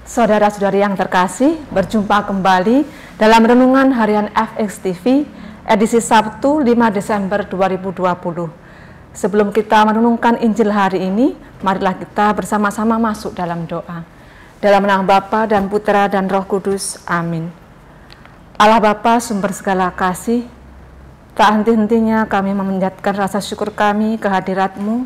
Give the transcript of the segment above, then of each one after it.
Saudara-saudari yang terkasih, berjumpa kembali dalam Renungan Harian FX TV, edisi Sabtu 5 Desember 2020. Sebelum kita merenungkan Injil hari ini, marilah kita bersama-sama masuk dalam doa. Dalam nama Bapa dan Putra dan Roh Kudus, amin. Allah Bapa, sumber segala kasih, tak henti-hentinya kami memanjatkan rasa syukur kami ke hadirat-Mu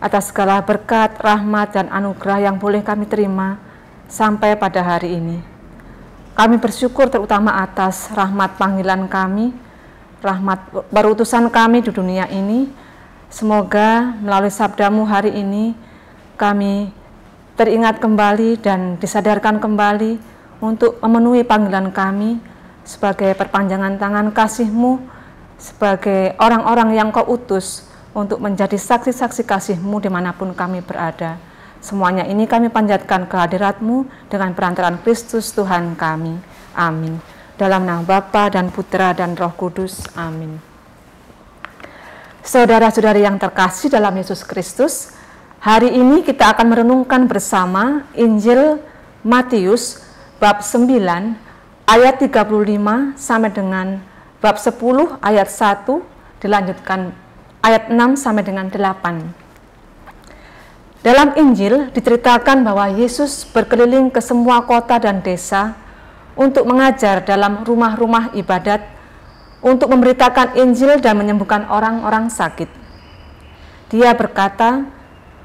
atas segala berkat, rahmat, dan anugerah yang boleh kami terima sampai pada hari ini. Kami bersyukur terutama atas rahmat panggilan kami, rahmat berutusan kami di dunia ini. Semoga melalui sabda-Mu hari ini kami teringat kembali dan disadarkan kembali untuk memenuhi panggilan kami sebagai perpanjangan tangan kasih-Mu, sebagai orang-orang yang Kau utus untuk menjadi saksi-saksi kasih-Mu dimanapun kami berada. Semuanya ini kami panjatkan ke hadirat-Mu dengan perantaraan Kristus Tuhan kami. Amin. Dalam nama Bapa dan Putra dan Roh Kudus. Amin. Saudara-saudari yang terkasih dalam Yesus Kristus, hari ini kita akan merenungkan bersama Injil Matius bab 9 ayat 35 sampai dengan bab 10 ayat 1, dilanjutkan ayat 6 sampai dengan 8. Dalam Injil diceritakan bahwa Yesus berkeliling ke semua kota dan desa untuk mengajar dalam rumah-rumah ibadat, untuk memberitakan Injil dan menyembuhkan orang-orang sakit. Dia berkata,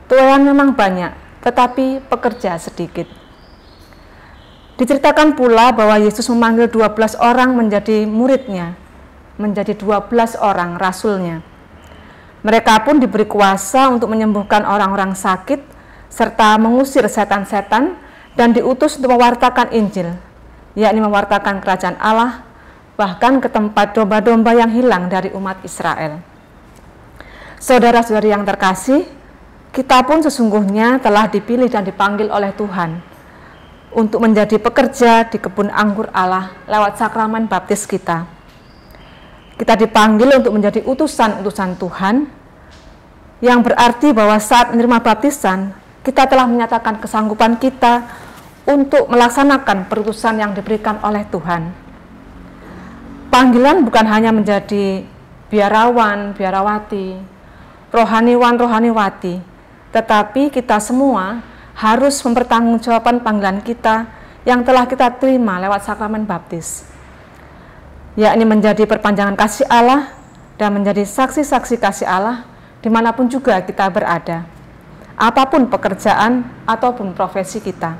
"Tuaian memang banyak, tetapi pekerja sedikit." Diceritakan pula bahwa Yesus memanggil 12 orang menjadi muridnya, menjadi 12 orang rasulnya. Mereka pun diberi kuasa untuk menyembuhkan orang-orang sakit, serta mengusir setan-setan, dan diutus untuk mewartakan Injil, yakni mewartakan kerajaan Allah, bahkan ke tempat domba-domba yang hilang dari umat Israel. Saudara-saudari yang terkasih, kita pun sesungguhnya telah dipilih dan dipanggil oleh Tuhan untuk menjadi pekerja di kebun anggur Allah lewat sakramen baptis kita. Kita dipanggil untuk menjadi utusan-utusan Tuhan, yang berarti bahwa saat menerima baptisan, kita telah menyatakan kesanggupan kita untuk melaksanakan perutusan yang diberikan oleh Tuhan. Panggilan bukan hanya menjadi biarawan, biarawati, rohaniwan, rohaniwati, tetapi kita semua harus mempertanggungjawabkan panggilan kita yang telah kita terima lewat sakramen baptis, yakni menjadi perpanjangan kasih Allah dan menjadi saksi-saksi kasih Allah dimanapun juga kita berada, apapun pekerjaan ataupun profesi kita.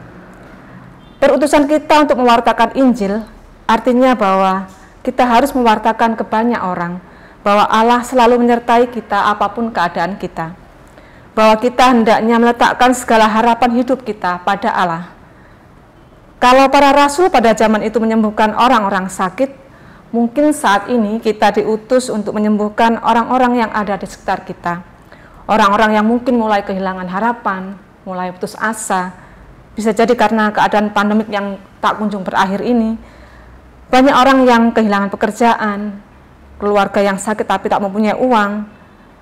Perutusan kita untuk mewartakan Injil artinya bahwa kita harus mewartakan ke banyak orang bahwa Allah selalu menyertai kita apapun keadaan kita, bahwa kita hendaknya meletakkan segala harapan hidup kita pada Allah. Kalau para rasul pada zaman itu menyembuhkan orang-orang sakit, mungkin saat ini kita diutus untuk menyembuhkan orang-orang yang ada di sekitar kita. Orang-orang yang mungkin mulai kehilangan harapan, mulai putus asa. Bisa jadi karena keadaan pandemik yang tak kunjung berakhir ini. Banyak orang yang kehilangan pekerjaan, keluarga yang sakit tapi tak mempunyai uang,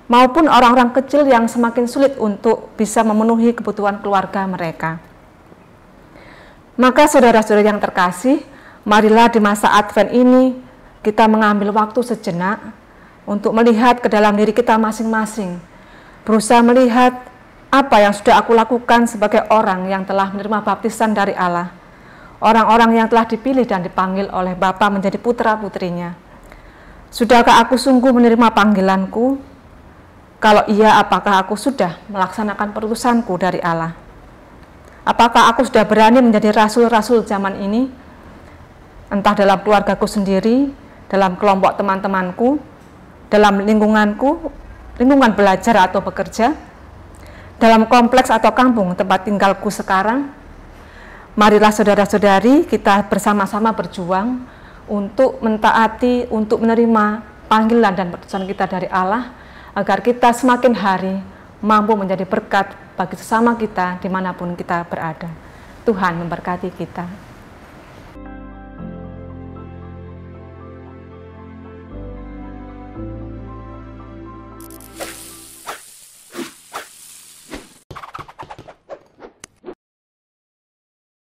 maupun orang-orang kecil yang semakin sulit untuk bisa memenuhi kebutuhan keluarga mereka. Maka saudara-saudara yang terkasih, marilah di masa Advent ini kita mengambil waktu sejenak untuk melihat ke dalam diri kita masing-masing, berusaha melihat apa yang sudah aku lakukan sebagai orang yang telah menerima baptisan dari Allah, orang-orang yang telah dipilih dan dipanggil oleh Bapa menjadi putra-putrinya. Sudahkah aku sungguh menerima panggilanku? Kalau iya, apakah aku sudah melaksanakan perutusanku dari Allah? Apakah aku sudah berani menjadi rasul-rasul zaman ini? Entah dalam keluargaku sendiri, dalam kelompok teman-temanku, dalam lingkunganku, lingkungan belajar atau bekerja, dalam kompleks atau kampung tempat tinggalku sekarang. Marilah saudara-saudari kita bersama-sama berjuang untuk mentaati, untuk menerima panggilan dan perutusan kita dari Allah, agar kita semakin hari mampu menjadi berkat bagi sesama kita dimanapun kita berada. Tuhan memberkati kita.